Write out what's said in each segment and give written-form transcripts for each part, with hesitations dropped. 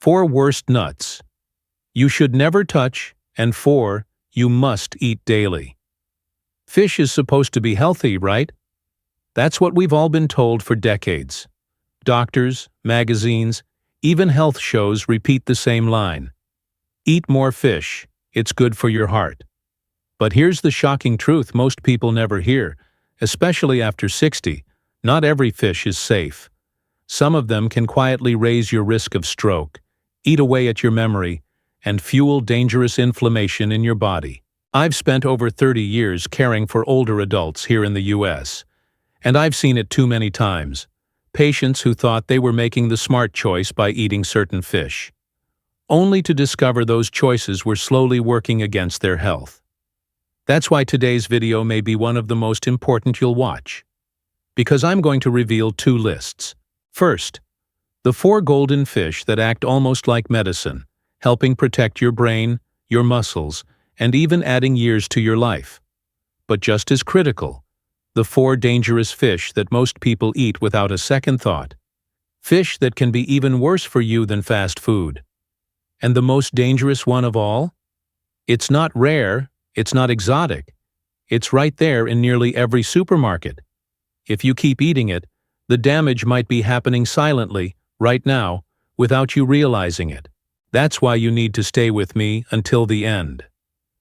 4 worst nuts you should never touch, and 4 you must eat daily. Fish is supposed to be healthy, right? That's what we've all been told for decades. Doctors, magazines, even health shows repeat the same line. Eat more fish, it's good for your heart. But here's the shocking truth most people never hear, especially after 60. Not every fish is safe. Some of them can quietly raise your risk of stroke, eat away at your memory, and fuel dangerous inflammation in your body. I've spent over 30 years caring for older adults here in the US, and I've seen it too many times. Patients who thought they were making the smart choice by eating certain fish, only to discover those choices were slowly working against their health. That's why today's video may be one of the most important you'll watch, because I'm going to reveal 2 lists. First, the 4 golden fish that act almost like medicine, helping protect your brain, your muscles, and even adding years to your life. But just as critical, the 4 dangerous fish that most people eat without a second thought. Fish that can be even worse for you than fast food. And the most dangerous one of all? It's not rare, it's not exotic. It's right there in nearly every supermarket. If you keep eating it, the damage might be happening silently, right now, without you realizing it. That's why you need to stay with me until the end.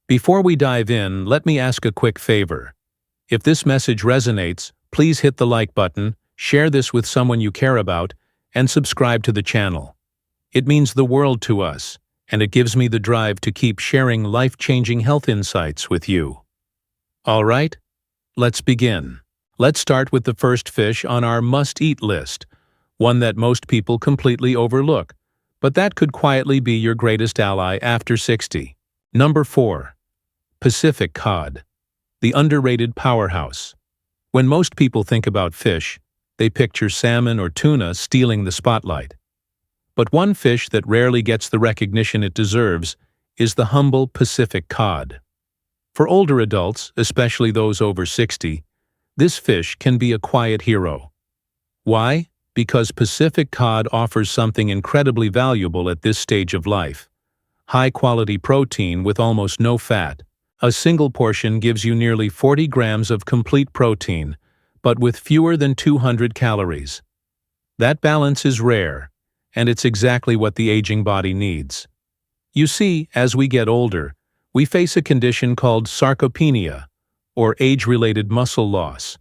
Before we dive in, let me ask a quick favor. If this message resonates, please hit the like button, share this with someone you care about, and subscribe to the channel. It means the world to us, and it gives me the drive to keep sharing life-changing health insights with you. All right, let's begin. Let's start with the first fish on our must-eat list, one that most people completely overlook, but that could quietly be your greatest ally after 60. Number 4. Pacific cod, the underrated powerhouse. When most people think about fish, they picture salmon or tuna stealing the spotlight. But one fish that rarely gets the recognition it deserves is the humble Pacific cod. For older adults, especially those over 60, this fish can be a quiet hero. Why? Because Pacific cod offers something incredibly valuable at this stage of life. High-quality protein with almost no fat. A single portion gives you nearly 40 grams of complete protein, but with fewer than 200 calories. That balance is rare, and it's exactly what the aging body needs. You see, as we get older, we face a condition called sarcopenia, or age-related muscle loss.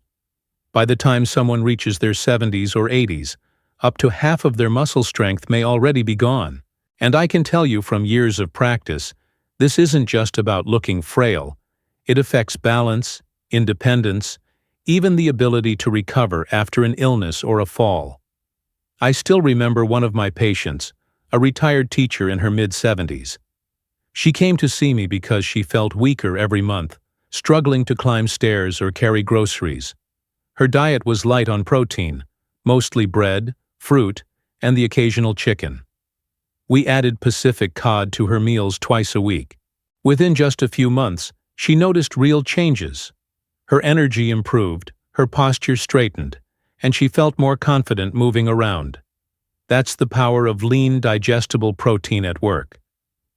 By the time someone reaches their 70s or 80s, up to half of their muscle strength may already be gone. And I can tell you from years of practice, this isn't just about looking frail. It affects balance, independence, even the ability to recover after an illness or a fall. I still remember one of my patients, a retired teacher in her mid-70s. She came to see me because she felt weaker every month, struggling to climb stairs or carry groceries. Her diet was light on protein, mostly bread, fruit, and the occasional chicken. We added Pacific cod to her meals twice a week. Within just a few months, she noticed real changes. Her energy improved, her posture straightened, and she felt more confident moving around. That's the power of lean, digestible protein at work.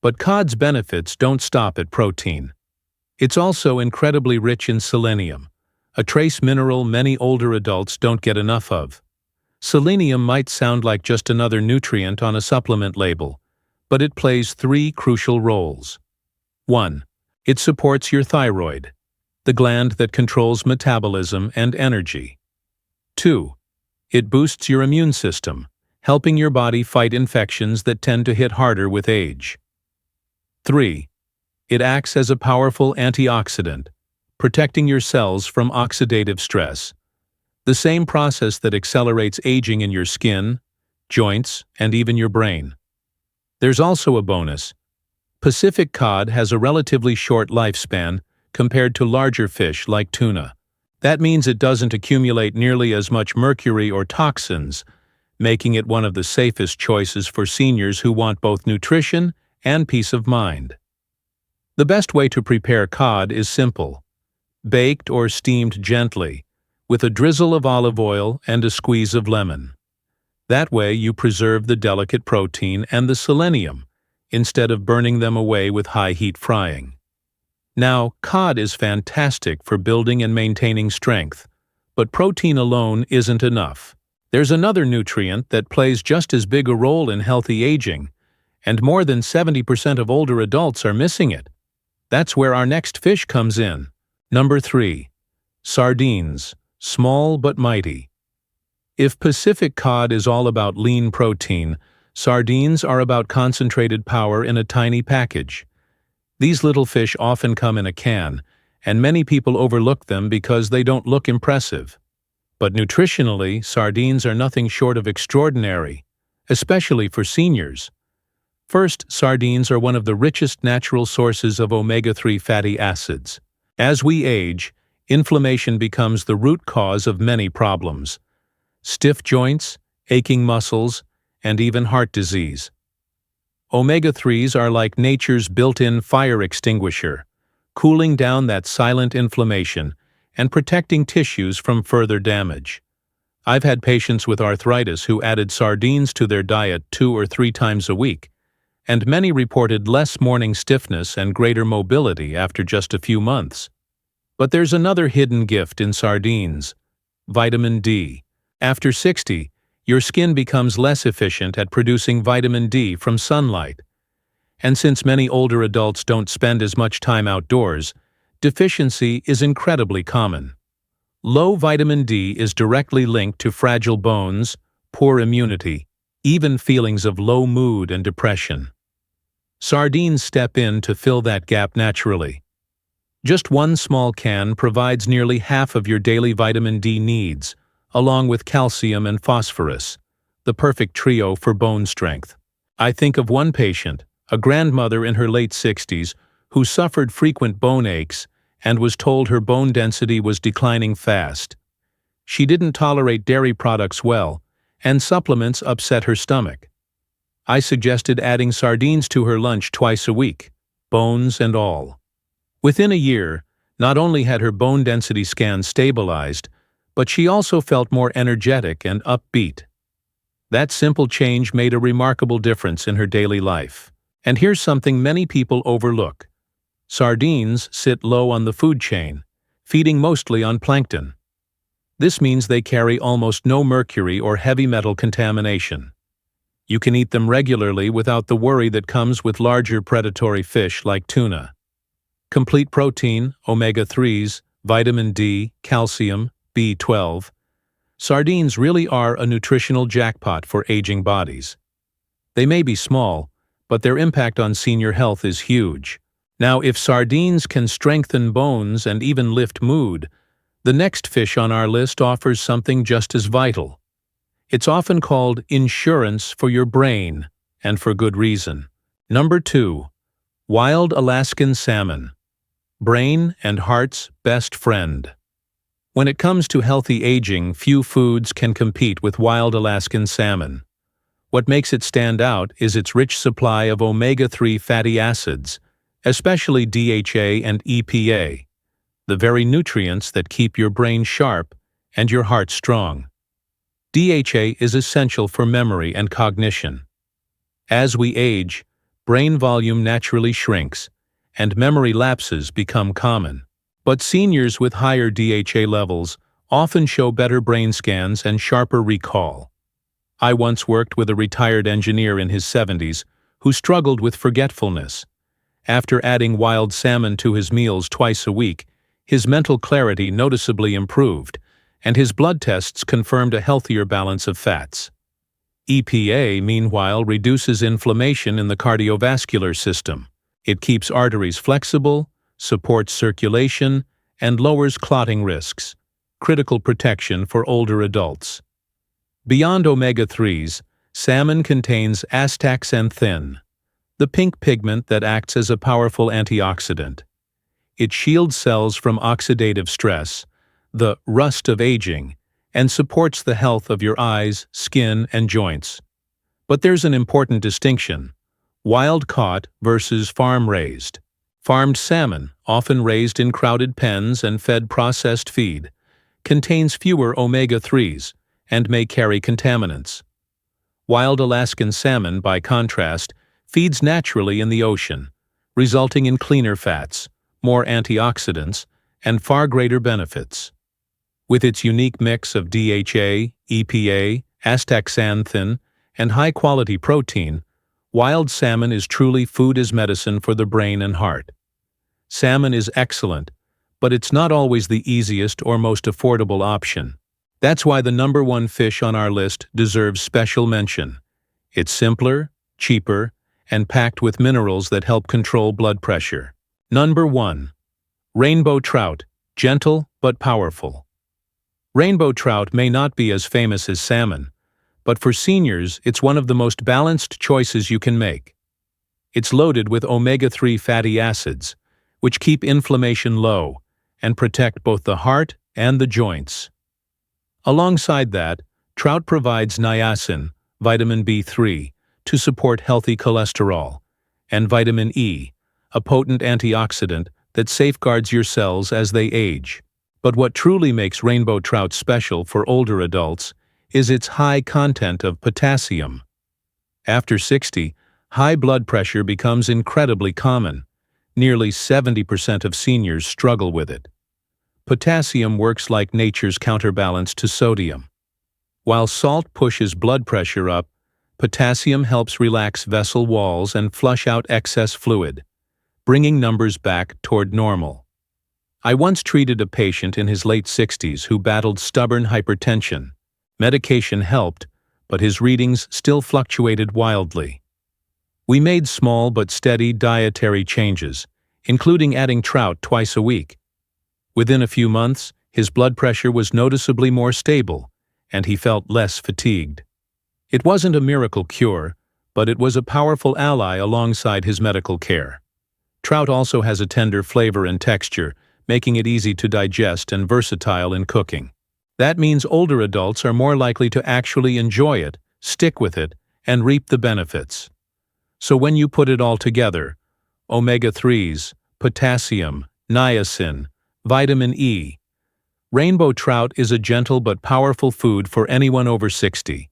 But cod's benefits don't stop at protein. It's also incredibly rich in selenium, a trace mineral many older adults don't get enough of. Selenium might sound like just another nutrient on a supplement label, but it plays 3 crucial roles. 1. It supports your thyroid, the gland that controls metabolism and energy. 2. It boosts your immune system, helping your body fight infections that tend to hit harder with age. 3. It acts as a powerful antioxidant, protecting your cells from oxidative stress, the same process that accelerates aging in your skin, joints, and even your brain. There's also a bonus. Pacific cod has a relatively short lifespan compared to larger fish like tuna. That means it doesn't accumulate nearly as much mercury or toxins, making it one of the safest choices for seniors who want both nutrition and peace of mind. The best way to prepare cod is simple. Baked or steamed gently, with a drizzle of olive oil and a squeeze of lemon. That way you preserve the delicate protein and the selenium, instead of burning them away with high-heat frying. Now, cod is fantastic for building and maintaining strength, but protein alone isn't enough. There's another nutrient that plays just as big a role in healthy aging, and more than 70% of older adults are missing it. That's where our next fish comes in. Number 3. Sardines, small but mighty. If Pacific cod is all about lean protein, sardines are about concentrated power in a tiny package. These little fish often come in a can, and many people overlook them because they don't look impressive. But nutritionally, sardines are nothing short of extraordinary, especially for seniors. First, sardines are one of the richest natural sources of omega-3 fatty acids. As we age, inflammation becomes the root cause of many problems: stiff joints, aching muscles, and even heart disease. Omega-3s are like nature's built-in fire extinguisher, cooling down that silent inflammation and protecting tissues from further damage. I've had patients with arthritis who added sardines to their diet 2 or 3 times a week, and many reported less morning stiffness and greater mobility after just a few months. But there's another hidden gift in sardines: vitamin D. After 60, your skin becomes less efficient at producing vitamin D from sunlight. And since many older adults don't spend as much time outdoors, deficiency is incredibly common. Low vitamin D is directly linked to fragile bones, poor immunity, even feelings of low mood and depression. Sardines step in to fill that gap naturally. Just one small can provides nearly half of your daily vitamin D needs, along with calcium and phosphorus, the perfect trio for bone strength. I think of one patient, a grandmother in her late 60s, who suffered frequent bone aches and was told her bone density was declining fast. She didn't tolerate dairy products well, and supplements upset her stomach. I suggested adding sardines to her lunch twice a week, bones and all. Within a year, not only had her bone density scan stabilized, but she also felt more energetic and upbeat. That simple change made a remarkable difference in her daily life. And here's something many people overlook: sardines sit low on the food chain, feeding mostly on plankton. This means they carry almost no mercury or heavy metal contamination. You can eat them regularly without the worry that comes with larger predatory fish like tuna. Complete protein, omega-3s, vitamin D, calcium, B12. Sardines really are a nutritional jackpot for aging bodies. They may be small, but their impact on senior health is huge. Now, if sardines can strengthen bones and even lift mood, the next fish on our list offers something just as vital. It's often called insurance for your brain, and for good reason. Number 2. Wild Alaskan salmon. Brain and heart's best friend. When it comes to healthy aging, few foods can compete with wild Alaskan salmon. What makes it stand out is its rich supply of omega-3 fatty acids, especially DHA and EPA, the very nutrients that keep your brain sharp and your heart strong. DHA is essential for memory and cognition. As we age, brain volume naturally shrinks, and memory lapses become common. But seniors with higher DHA levels often show better brain scans and sharper recall. I once worked with a retired engineer in his 70s who struggled with forgetfulness. After adding wild salmon to his meals twice a week, his mental clarity noticeably improved, and his blood tests confirmed a healthier balance of fats. EPA, meanwhile, reduces inflammation in the cardiovascular system. It keeps arteries flexible, supports circulation, and lowers clotting risks, critical protection for older adults. Beyond omega-3s, salmon contains astaxanthin, the pink pigment that acts as a powerful antioxidant. It shields cells from oxidative stress, the rust of aging, and supports the health of your eyes, skin, and joints. But there's an important distinction: wild-caught versus farm-raised. Farmed salmon, often raised in crowded pens and fed processed feed, contains fewer omega-3s and may carry contaminants. Wild Alaskan salmon, by contrast, feeds naturally in the ocean, resulting in cleaner fats, more antioxidants, and far greater benefits. With its unique mix of DHA, EPA, astaxanthin, and high-quality protein, wild salmon is truly food as medicine for the brain and heart. Salmon is excellent, but it's not always the easiest or most affordable option. That's why the number one fish on our list deserves special mention. It's simpler, cheaper, and packed with minerals that help control blood pressure. Number 1. Rainbow trout, gentle but powerful. Rainbow trout may not be as famous as salmon, but for seniors, it's one of the most balanced choices you can make. It's loaded with omega-3 fatty acids, which keep inflammation low and protect both the heart and the joints. Alongside that, trout provides niacin, vitamin B3, to support healthy cholesterol, and vitamin E, a potent antioxidant that safeguards your cells as they age. But what truly makes rainbow trout special for older adults is its high content of potassium. After 60, high blood pressure becomes incredibly common. Nearly 70% of seniors struggle with it. Potassium works like nature's counterbalance to sodium. While salt pushes blood pressure up, potassium helps relax vessel walls and flush out excess fluid, bringing numbers back toward normal. I once treated a patient in his late 60s who battled stubborn hypertension. Medication helped, but his readings still fluctuated wildly. We made small but steady dietary changes, including adding trout twice a week. Within a few months, his blood pressure was noticeably more stable, and he felt less fatigued. It wasn't a miracle cure, but it was a powerful ally alongside his medical care. Trout also has a tender flavor and texture, making it easy to digest and versatile in cooking. That means older adults are more likely to actually enjoy it, stick with it, and reap the benefits. So when you put it all together, omega-3s, potassium, niacin, vitamin E, rainbow trout is a gentle but powerful food for anyone over 60.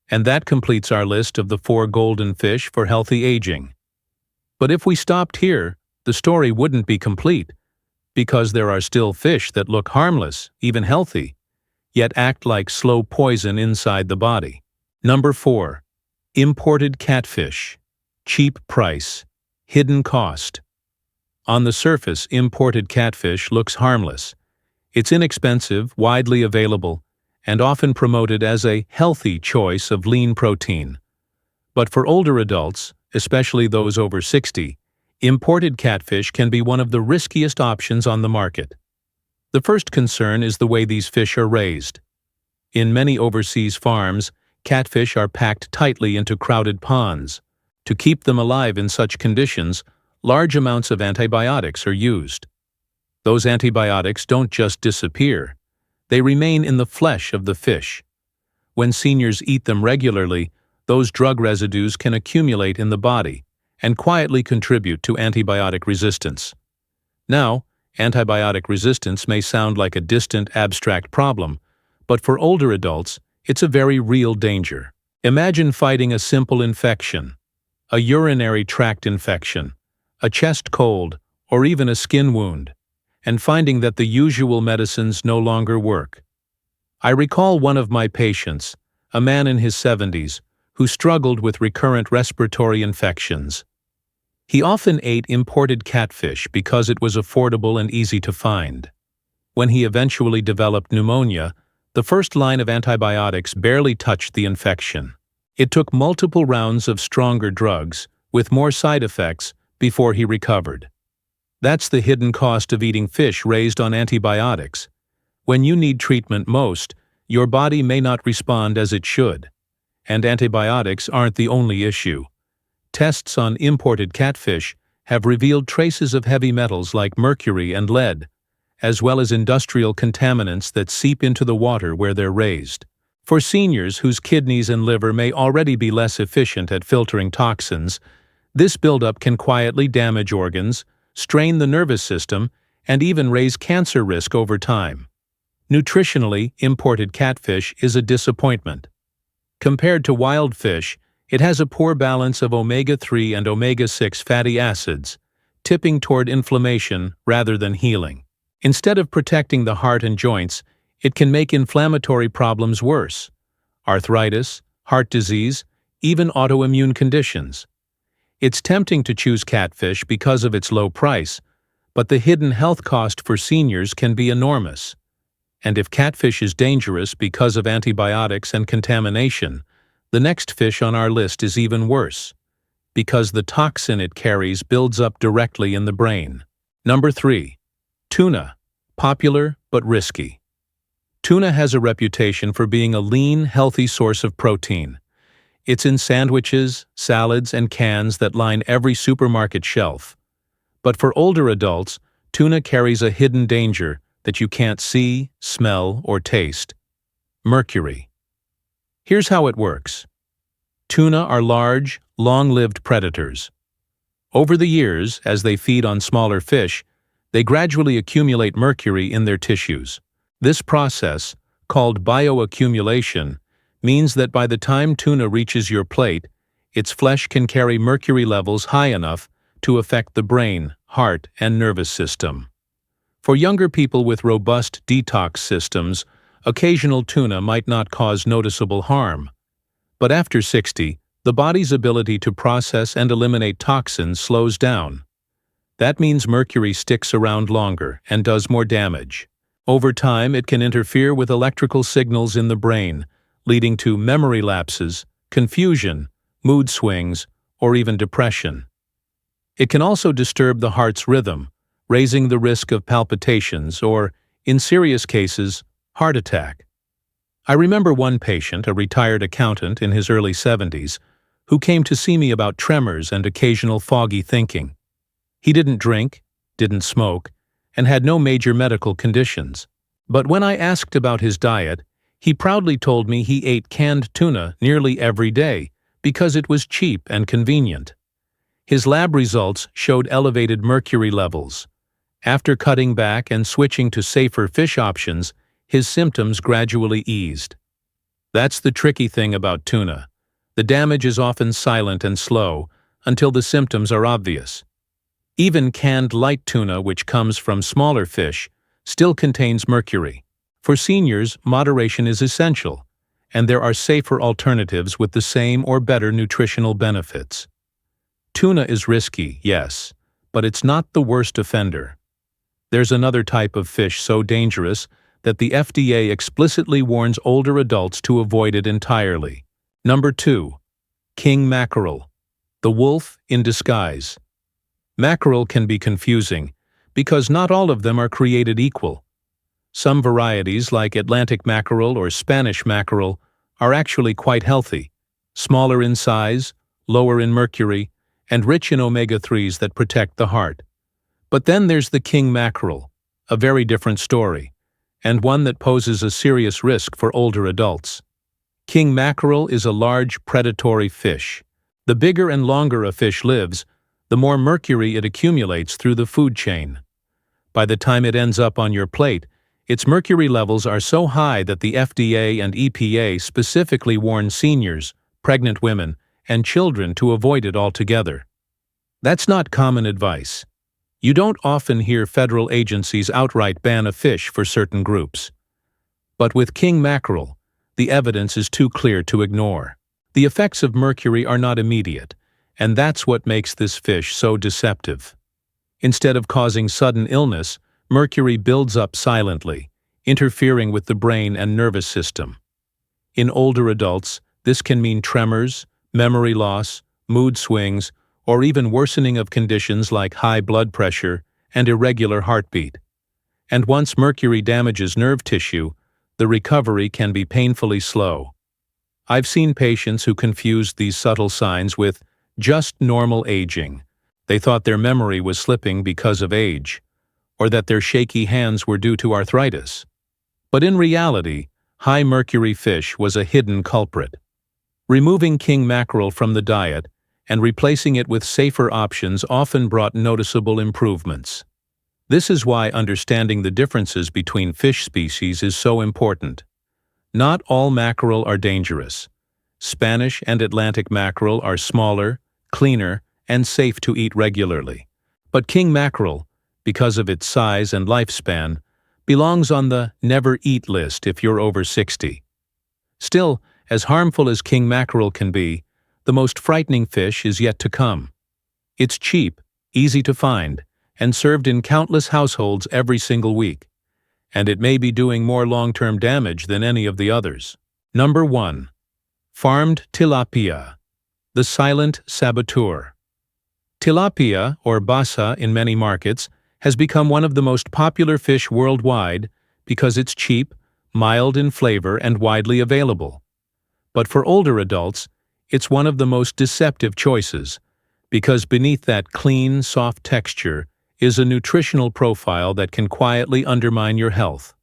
And that completes our list of the 4 golden fish for healthy aging. But if we stopped here, the story wouldn't be complete, because there are still fish that look harmless, even healthy, yet act like slow poison inside the body. Number 4. Imported catfish. Cheap price. Hidden cost. On the surface, imported catfish looks harmless. It's inexpensive, widely available, and often promoted as a healthy choice of lean protein. But for older adults, especially those over 60, imported catfish can be one of the riskiest options on the market. The first concern is the way these fish are raised. In many overseas farms, catfish are packed tightly into crowded ponds. To keep them alive in such conditions, large amounts of antibiotics are used. Those antibiotics don't just disappear. They remain in the flesh of the fish. When seniors eat them regularly, those drug residues can accumulate in the body and quietly contribute to antibiotic resistance. Now, antibiotic resistance may sound like a distant, abstract problem, but for older adults, it's a very real danger. Imagine fighting a simple infection, a urinary tract infection, a chest cold, or even a skin wound, and finding that the usual medicines no longer work. I recall one of my patients, a man in his 70s, who struggled with recurrent respiratory infections. He often ate imported catfish because it was affordable and easy to find. When he eventually developed pneumonia, the first line of antibiotics barely touched the infection. It took multiple rounds of stronger drugs, with more side effects, before he recovered. That's the hidden cost of eating fish raised on antibiotics. When you need treatment most, your body may not respond as it should. And antibiotics aren't the only issue. Tests on imported catfish have revealed traces of heavy metals like mercury and lead, as well as industrial contaminants that seep into the water where they're raised. For seniors whose kidneys and liver may already be less efficient at filtering toxins, this buildup can quietly damage organs, strain the nervous system, and even raise cancer risk over time. Nutritionally, imported catfish is a disappointment. Compared to wild fish, it has a poor balance of omega-3 and omega-6 fatty acids, tipping toward inflammation rather than healing. Instead of protecting the heart and joints, it can make inflammatory problems worse: arthritis, heart disease, even autoimmune conditions. It's tempting to choose catfish because of its low price, but the hidden health cost for seniors can be enormous. And if catfish is dangerous because of antibiotics and contamination, the next fish on our list is even worse, because the toxin it carries builds up directly in the brain. Number 3. Tuna. Popular but risky. Tuna has a reputation for being a lean, healthy source of protein. It's in sandwiches, salads, and cans that line every supermarket shelf. But for older adults, tuna carries a hidden danger that you can't see, smell, or taste: mercury. Here's how it works. Tuna are large, long-lived predators. Over the years, as they feed on smaller fish, they gradually accumulate mercury in their tissues. This process, called bioaccumulation, means that by the time tuna reaches your plate, its flesh can carry mercury levels high enough to affect the brain, heart, and nervous system. For younger people with robust detox systems, occasional tuna might not cause noticeable harm. But after 60, the body's ability to process and eliminate toxins slows down. That means mercury sticks around longer and does more damage. Over time, it can interfere with electrical signals in the brain, leading to memory lapses, confusion, mood swings, or even depression. It can also disturb the heart's rhythm, raising the risk of palpitations or, in serious cases, heart attack. I remember one patient, a retired accountant in his early 70s, who came to see me about tremors and occasional foggy thinking. He didn't drink, didn't smoke, and had no major medical conditions. But when I asked about his diet, he proudly told me he ate canned tuna nearly every day because it was cheap and convenient. His lab results showed elevated mercury levels. After cutting back and switching to safer fish options, his symptoms gradually eased. That's the tricky thing about tuna. The damage is often silent and slow until the symptoms are obvious. Even canned light tuna, which comes from smaller fish, still contains mercury. For seniors, moderation is essential, and there are safer alternatives with the same or better nutritional benefits. Tuna is risky, yes, but it's not the worst offender. There's another type of fish so dangerous that the FDA explicitly warns older adults to avoid it entirely. Number 2. King mackerel. The wolf in disguise. Mackerel can be confusing because not all of them are created equal. Some varieties, like Atlantic mackerel or Spanish mackerel, are actually quite healthy, smaller in size, lower in mercury, and rich in omega-3s that protect the heart. But then there's the king mackerel, a very different story, and one that poses a serious risk for older adults. King mackerel is a large predatory fish. The bigger and longer a fish lives, the more mercury it accumulates through the food chain. By the time it ends up on your plate, its mercury levels are so high that the FDA and EPA specifically warn seniors, pregnant women, and children to avoid it altogether. That's not common advice. You don't often hear federal agencies outright ban a fish for certain groups. But with king mackerel, the evidence is too clear to ignore. The effects of mercury are not immediate, and that's what makes this fish so deceptive. Instead of causing sudden illness, mercury builds up silently, interfering with the brain and nervous system. In older adults, this can mean tremors, memory loss, mood swings, or even worsening of conditions like high blood pressure and irregular heartbeat. And once mercury damages nerve tissue, the recovery can be painfully slow. I've seen patients who confused these subtle signs with just normal aging. They thought their memory was slipping because of age, or that their shaky hands were due to arthritis. But in reality, high mercury fish was a hidden culprit. Removing king mackerel from the diet and replacing it with safer options often brought noticeable improvements. This is why understanding the differences between fish species is so important. Not all mackerel are dangerous. Spanish and Atlantic mackerel are smaller, cleaner, and safe to eat regularly. But king mackerel, because of its size and lifespan, belongs on the never eat list if you're over 60. Still, as harmful as king mackerel can be, the most frightening fish is yet to come. It's cheap, easy to find, and served in countless households every single week. And it may be doing more long-term damage than any of the others. Number 1. Farmed tilapia, the silent saboteur. Tilapia, or basa in many markets, has become one of the most popular fish worldwide because it's cheap, mild in flavor, and widely available. But for older adults, it's one of the most deceptive choices, because beneath that clean, soft texture is a nutritional profile that can quietly undermine your health.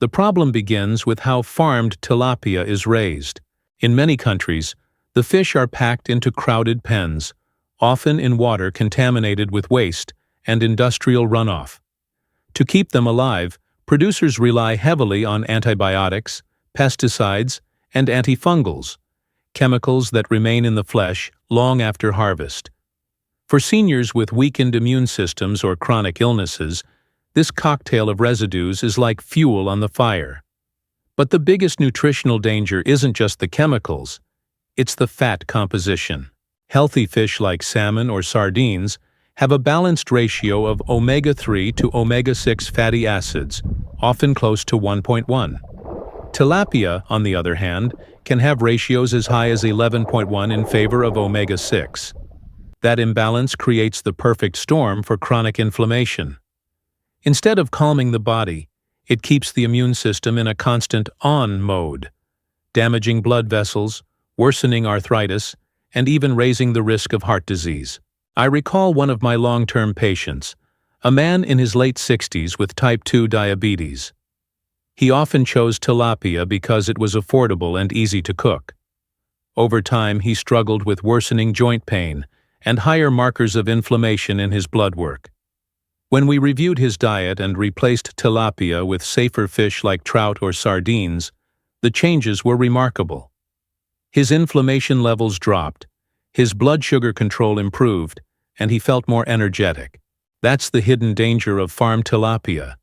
The problem begins with how farmed tilapia is raised. In many countries, the fish are packed into crowded pens, often in water contaminated with waste and industrial runoff. To keep them alive, producers rely heavily on antibiotics, pesticides, and antifungals, chemicals that remain in the flesh long after harvest. For seniors with weakened immune systems or chronic illnesses, this cocktail of residues is like fuel on the fire. But the biggest nutritional danger isn't just the chemicals, it's the fat composition. Healthy fish like salmon or sardines have a balanced ratio of omega-3 to omega-6 fatty acids, often close to 1.1. Tilapia, on the other hand, can have ratios as high as 11.1 in favor of omega-6. That imbalance creates the perfect storm for chronic inflammation. Instead of calming the body, it keeps the immune system in a constant on mode, damaging blood vessels, worsening arthritis, and even raising the risk of heart disease. I recall one of my long-term patients, a man in his late 60s with type 2 diabetes. He often chose tilapia because it was affordable and easy to cook. Over time, he struggled with worsening joint pain and higher markers of inflammation in his blood work. When we reviewed his diet and replaced tilapia with safer fish like trout or sardines, the changes were remarkable. His inflammation levels dropped, his blood sugar control improved, and he felt more energetic. That's the hidden danger of farmed tilapia.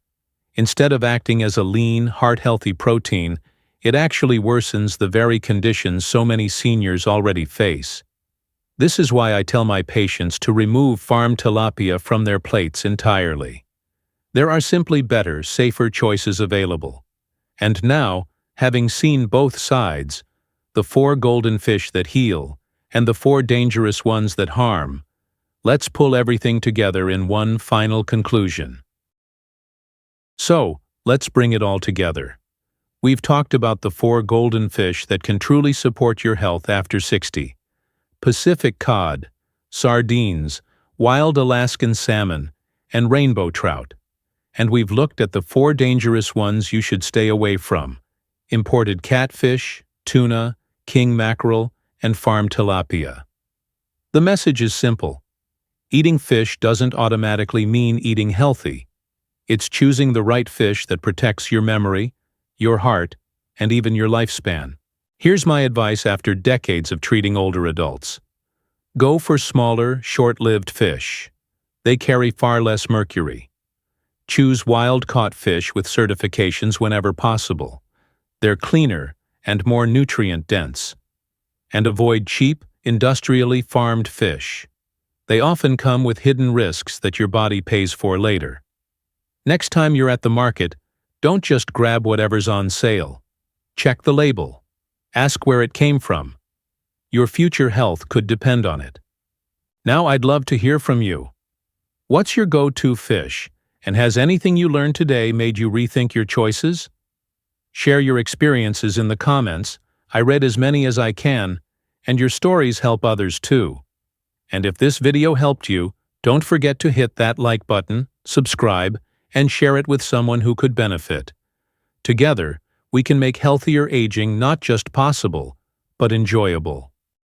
Instead of acting as a lean, heart-healthy protein, it actually worsens the very conditions so many seniors already face. This is why I tell my patients to remove farmed tilapia from their plates entirely. There are simply better, safer choices available. And now, having seen both sides, the 4 golden fish that heal and the 4 dangerous ones that harm, let's pull everything together in one final conclusion. So, let's bring it all together. We've talked about the 4 golden fish that can truly support your health after 60. Pacific cod, sardines, wild Alaskan salmon, and rainbow trout. And we've looked at the 4 dangerous ones you should stay away from: imported catfish, tuna, king mackerel, and farmed tilapia. The message is simple. Eating fish doesn't automatically mean eating healthy. It's choosing the right fish that protects your memory, your heart, and even your lifespan. Here's my advice after decades of treating older adults. Go for smaller, short-lived fish. They carry far less mercury. Choose wild-caught fish with certifications whenever possible. They're cleaner and more nutrient-dense. And avoid cheap, industrially farmed fish. They often come with hidden risks that your body pays for later. Next time you're at the market, don't just grab whatever's on sale. Check the label. Ask where it came from. Your future health could depend on it. Now I'd love to hear from you. What's your go-to fish, and has anything you learned today made you rethink your choices? Share your experiences in the comments. I read as many as I can, and your stories help others too. And if this video helped you, don't forget to hit that like button, subscribe, and share it with someone who could benefit. Together, we can make healthier aging not just possible, but enjoyable.